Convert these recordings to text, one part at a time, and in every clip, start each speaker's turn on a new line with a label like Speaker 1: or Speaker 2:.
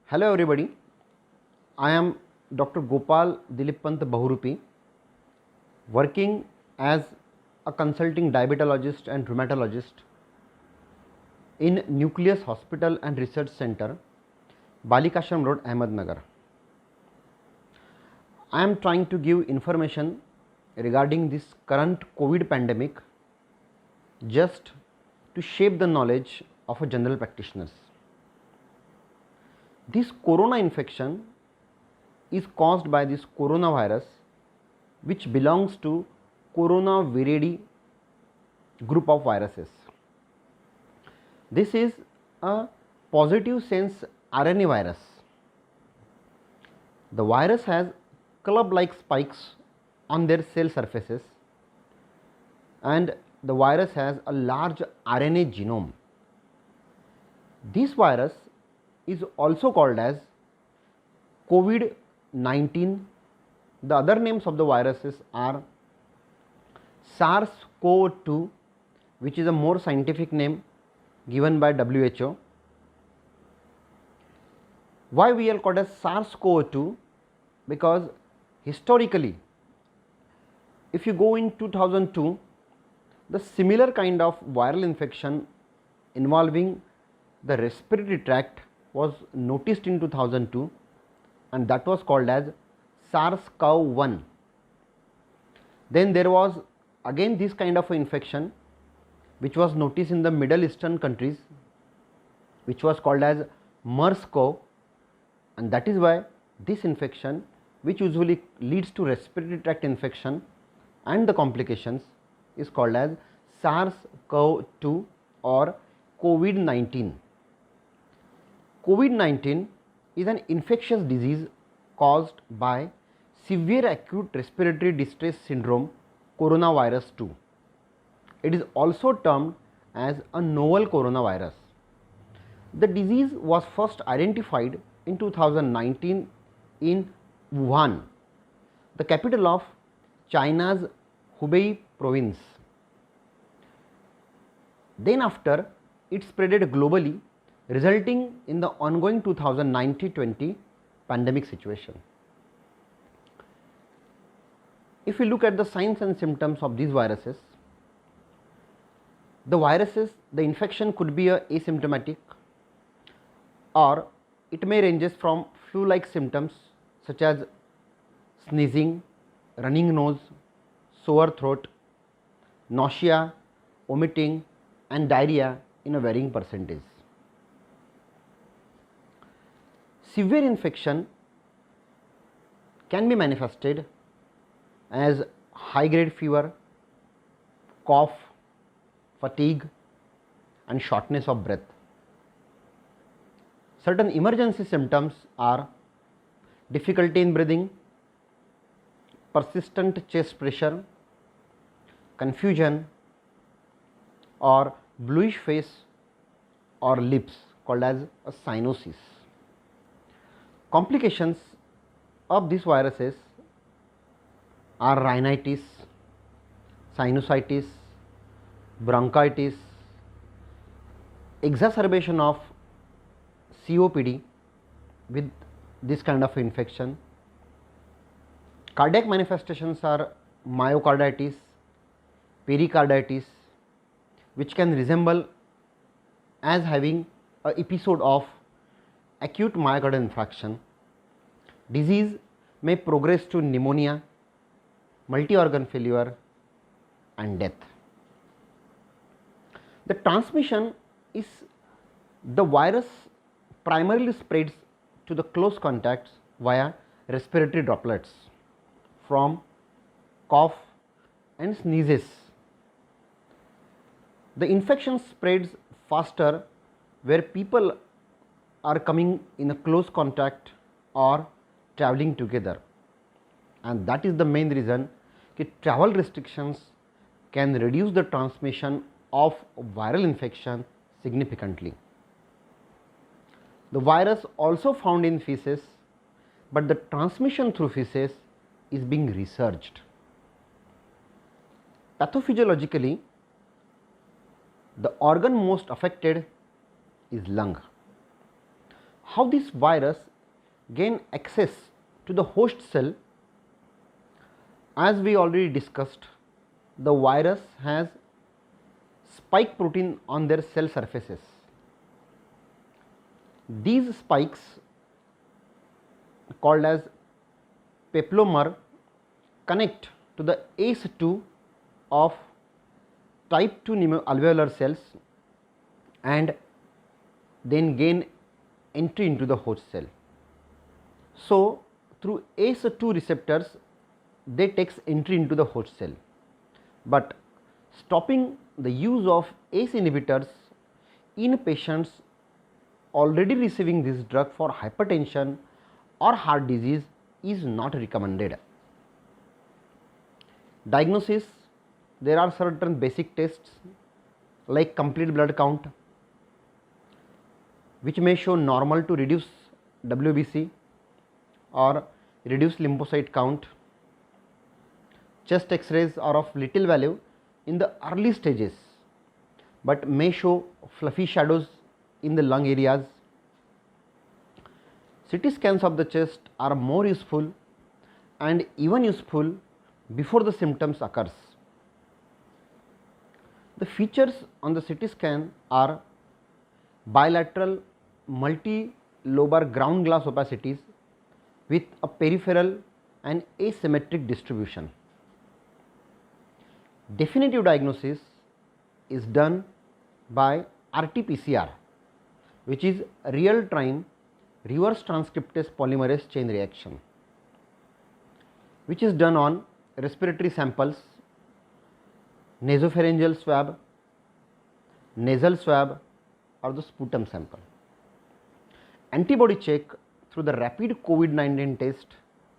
Speaker 1: Hello everybody, I am Dr. Gopal Dilipant Bahurupi, working as a consulting diabetologist and rheumatologist in Nucleus Hospital and Research Center, Balikashram Road, Ahmednagar. I am trying to give information regarding this current COVID pandemic just to shape the knowledge of a general practitioners. This corona infection is caused by this coronavirus, which belongs to Coronaviridae group of viruses. This is a positive sense RNA virus. The virus has club-like spikes on their cell surfaces, and the virus has a large RNA genome. This virus is also called as COVID-19. The other names of the viruses are SARS-CoV-2, which is a more scientific name given by WHO. Why we are called as SARS-CoV-2? Because historically, if you go in 2002, the similar kind of viral infection involving the respiratory tract was noticed in 2002, and that was called as SARS-CoV-1. Then there was again this kind of infection which was noticed in the Middle Eastern countries, which was called as MERS-CoV, and that is why this infection, which usually leads to respiratory tract infection and the complications, is called as SARS-CoV-2 or COVID-19. COVID-19 is an infectious disease caused by severe acute respiratory distress syndrome coronavirus 2. It is also termed as a novel coronavirus. The disease was first identified in 2019 in Wuhan, the capital of China's Hubei province. Then after, it spreaded globally, resulting in the ongoing 2019-20 pandemic situation. If we look at the signs and symptoms of these viruses, the infection could be asymptomatic, or it may ranges from flu-like symptoms such as sneezing, running nose, sore throat, nausea, vomiting and diarrhea in a varying percentage. Severe infection can be manifested as high grade fever, cough, fatigue and shortness of breath. Certain emergency symptoms are difficulty in breathing, persistent chest pressure, confusion or bluish face or lips called as a cyanosis. Complications of these viruses are rhinitis, sinusitis, bronchitis, exacerbation of COPD with this kind of infection. Cardiac manifestations are myocarditis, pericarditis, which can resemble as having an episode of acute myocardial infarction. Disease may progress to pneumonia, multi-organ failure and death. The transmission is the virus primarily spreads to the close contacts via respiratory droplets from cough and sneezes. The infection spreads faster where people are coming in a close contact or traveling together, and that is the main reason that travel restrictions can reduce the transmission of viral infection significantly. The virus also found in feces, but the transmission through feces is being researched. Pathophysiologically, the organ most affected is lung. How this virus gain access to the host cell? As we already discussed, the virus has spike protein on their cell surfaces. These spikes, called as papillomer, connect to the ACE2 of type 2 alveolar cells and then gain entry into the host cell. So, through ACE2 receptors they takes entry into the host cell, but stopping the use of ACE inhibitors in patients already receiving this drug for hypertension or heart disease is not recommended. Diagnosis: there are certain basic tests like complete blood count, which may show normal to reduce WBC or reduced lymphocyte count. Chest X-rays are of little value in the early stages, but may show fluffy shadows in the lung areas. CT scans of the chest are more useful and even useful before the symptoms occurs. The features on the CT scan are bilateral multilobar ground glass opacities with a peripheral and asymmetric distribution. Definitive diagnosis is done by RT-PCR, which is real-time reverse transcriptase polymerase chain reaction, which is done on respiratory samples, nasopharyngeal swab, nasal swab or the sputum sample. Antibody check through the rapid COVID-19 test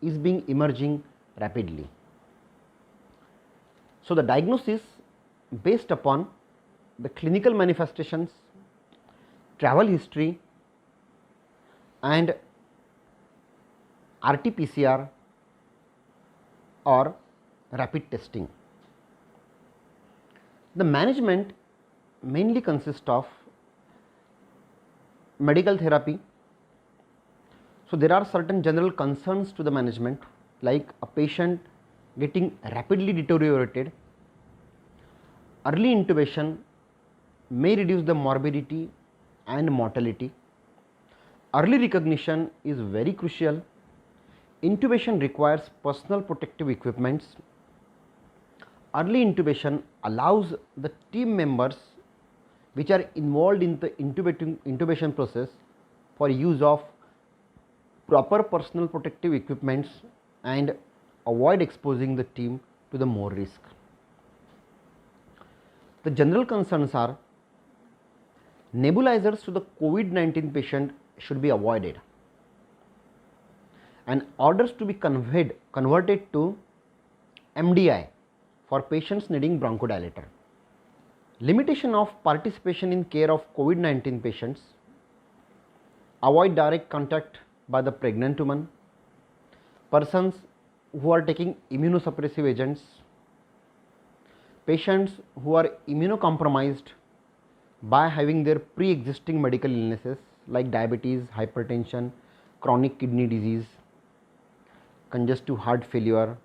Speaker 1: is being emerging rapidly. So, the diagnosis based upon the clinical manifestations, travel history and RT-PCR or rapid testing. The management mainly consists of medical therapy. So, there are certain general concerns to the management, like a patient getting rapidly deteriorated. Early intubation may reduce the morbidity and mortality. Early recognition is very crucial. Intubation requires personal protective equipments. Early intubation allows the team members which are involved in the intubation process for use of proper personal protective equipments and avoid exposing the team to the more risk. The general concerns are nebulizers to the COVID-19 patient should be avoided and orders to be converted to MDI for patients needing bronchodilator. Limitation of participation in care of COVID-19 patients. Avoid direct contact by the pregnant woman, persons who are taking immunosuppressive agents, patients who are immunocompromised by having their pre-existing medical illnesses like diabetes, hypertension, chronic kidney disease, congestive heart failure,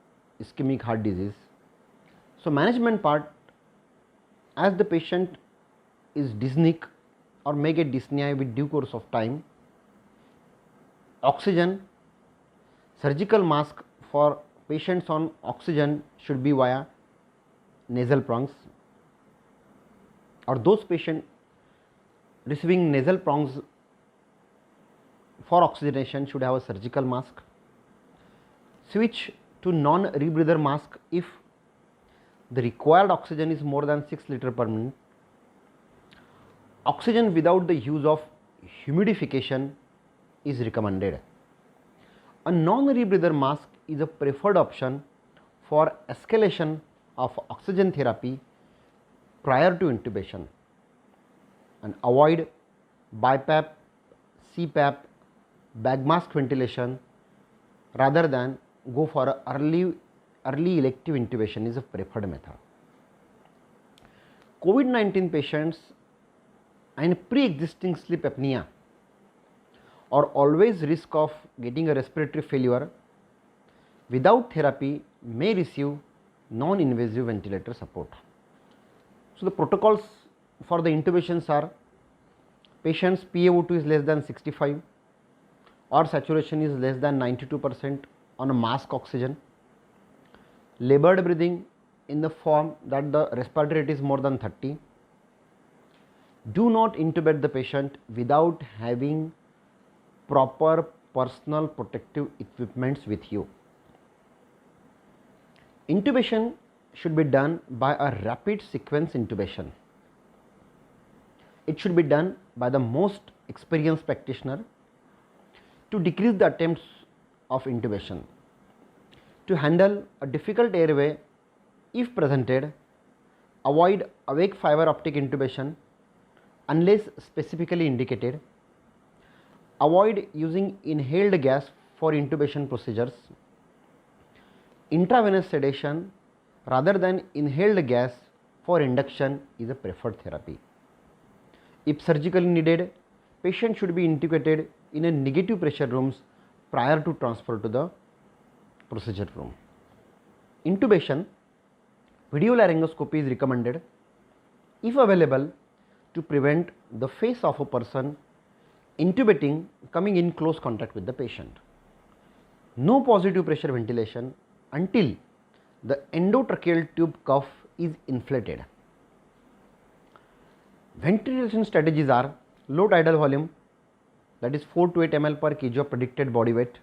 Speaker 1: ischemic heart disease. So, management part, as the patient is dyspneic or may get dyspnea with due course of time, oxygen, surgical mask for patients on oxygen should be via nasal prongs, or those patients receiving nasal prongs for oxygenation should have a surgical mask. Switch to non-rebreather mask if the required oxygen is more than 6 liters per minute. Oxygen without the use of humidification is recommended. A non-rebreather mask is a preferred option for escalation of oxygen therapy prior to intubation, and avoid BiPAP, CPAP, bag mask ventilation rather than go for a early elective intubation is a preferred method. COVID-19 patients and pre-existing sleep apnea or always risk of getting a respiratory failure without therapy may receive non-invasive ventilator support. So, the protocols for the intubations are: patient's PaO2 is less than 65 or saturation is less than 92% on a mask oxygen, labored breathing in the form that the respiratory rate is more than 30. Do not intubate the patient without having proper personal protective equipments with you. Intubation should be done by a rapid sequence intubation. It should be done by the most experienced practitioner to decrease the attempts of intubation. To handle a difficult airway, if presented, avoid awake fiber optic intubation unless specifically indicated. Avoid using inhaled gas for intubation procedures. Intravenous sedation rather than inhaled gas for induction is a preferred therapy. If surgically needed, patient should be intubated in a negative pressure rooms prior to transfer to the procedure room. Intubation, video laryngoscopy is recommended if available to prevent the face of a person intubating coming in close contact with the patient. No positive pressure ventilation until the endotracheal tube cuff is inflated. Ventilation strategies are low tidal volume, that is 4 to 8 ml per kg of predicted body weight.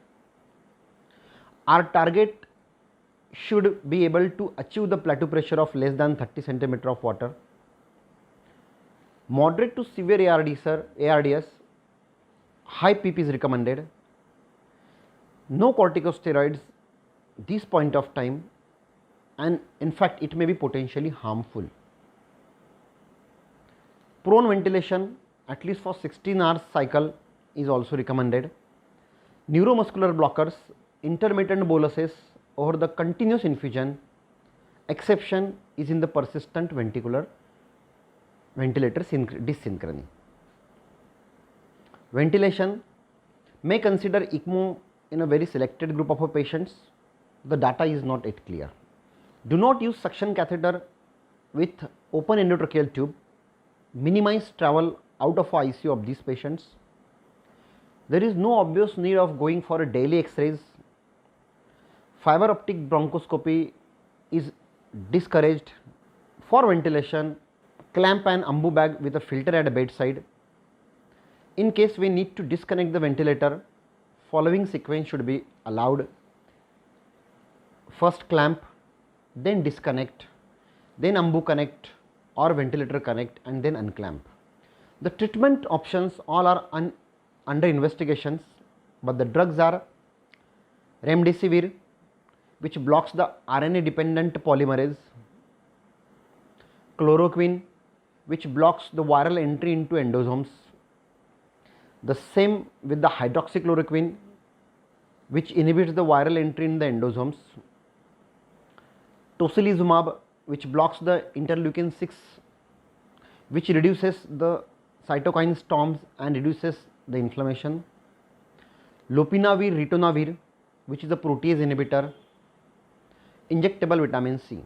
Speaker 1: Our target should be able to achieve the plateau pressure of less than 30 centimeter of water. Moderate to severe ARDS, high PP is recommended. No corticosteroids this point of time, and in fact it may be potentially harmful. Prone ventilation at least for 16 hours cycle is also recommended. Neuromuscular blockers, intermittent boluses over the continuous infusion, exception is in the persistent ventilator dysynchrony. Ventilation may consider ECMO in a very selected group of patients. The data is not yet clear. Do not use suction catheter with open endotracheal tube. Minimize travel out of ICU of these patients. There is no obvious need of going for a daily X-rays. Fiber optic bronchoscopy is discouraged. For ventilation, clamp an ambu bag with a filter at the bedside. In case we need to disconnect the ventilator, following sequence should be allowed: first clamp, then disconnect, then ambu connect or ventilator connect, and then unclamp. The treatment options all are under investigations, but the drugs are remdesivir, which blocks the RNA dependent polymerase; chloroquine, which blocks the viral entry into endosomes; the same with the hydroxychloroquine, which inhibits the viral entry in the endosomes; tocilizumab, which blocks the interleukin 6, which reduces the cytokine storms and reduces the inflammation; lopinavir ritonavir, which is a protease inhibitor; injectable vitamin C.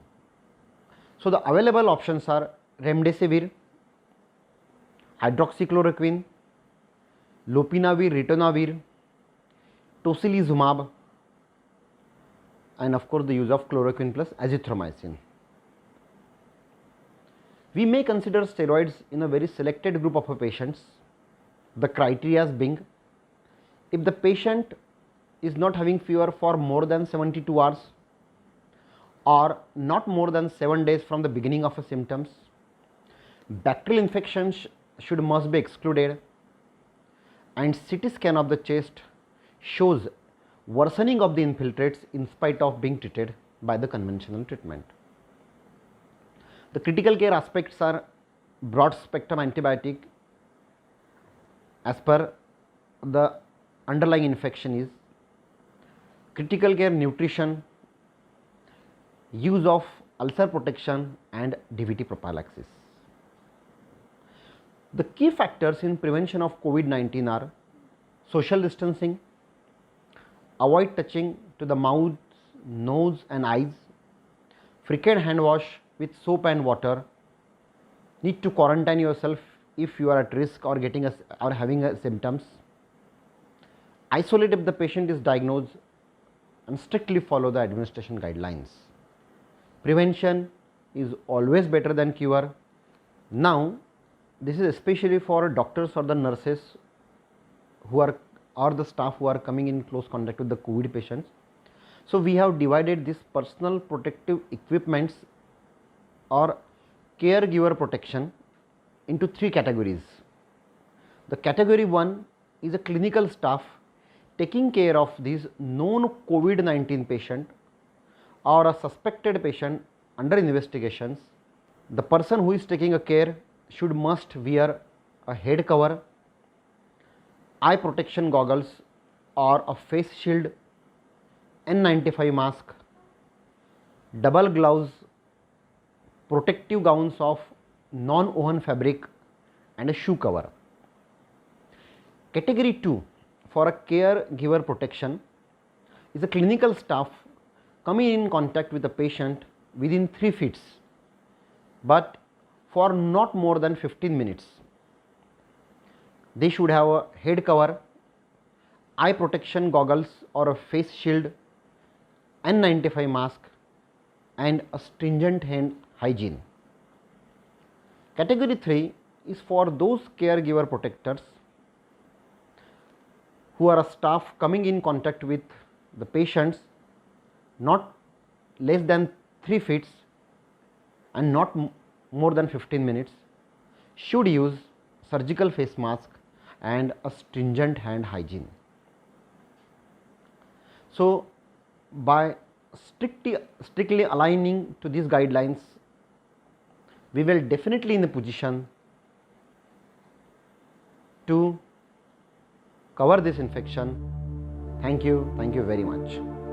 Speaker 1: So, the available options are remdesivir, hydroxychloroquine, lopinavir ritonavir, tocilizumab, and of course the use of chloroquine plus azithromycin. We may consider steroids in a very selected group of patients. The criteria being, if the patient is not having fever for more than 72 hours or not more than 7 days from the beginning of symptoms, bacterial infections must be excluded, and CT scan of the chest shows worsening of the infiltrates in spite of being treated by the conventional treatment. The critical care aspects are broad spectrum antibiotic as per the underlying infection is, critical care nutrition, use of ulcer protection, and DVT prophylaxis. The key factors in prevention of COVID-19 are social distancing, avoid touching to the mouth, nose and eyes, frequent hand wash with soap and water, need to quarantine yourself if you are at risk or getting or having symptoms, isolate if the patient is diagnosed, and strictly follow the administration guidelines. Prevention is always better than cure. Now, this is especially for doctors or the nurses who are, or the staff who are coming in close contact with the COVID patients. So, we have divided this personal protective equipments or caregiver protection into three categories. The category 1 is a clinical staff taking care of these known COVID-19 patient or a suspected patient under investigations. The person who is taking a care must wear a head cover, eye protection goggles or a face shield, N95 mask, double gloves, protective gowns of non-woven fabric and a shoe cover. Category 2 for a caregiver protection is a clinical staff coming in contact with the patient within 3 feet, but for not more than 15 minutes. They should have a head cover, eye protection goggles or a face shield, N95 mask and a stringent hand hygiene. Category 3 is for those caregiver protectors who are a staff coming in contact with the patients not less than 3 feet and not more than 15 minutes, should use surgical face mask and a stringent hand hygiene. So, by strictly aligning to these guidelines, we will definitely in a position to cover this infection. Thank you very much.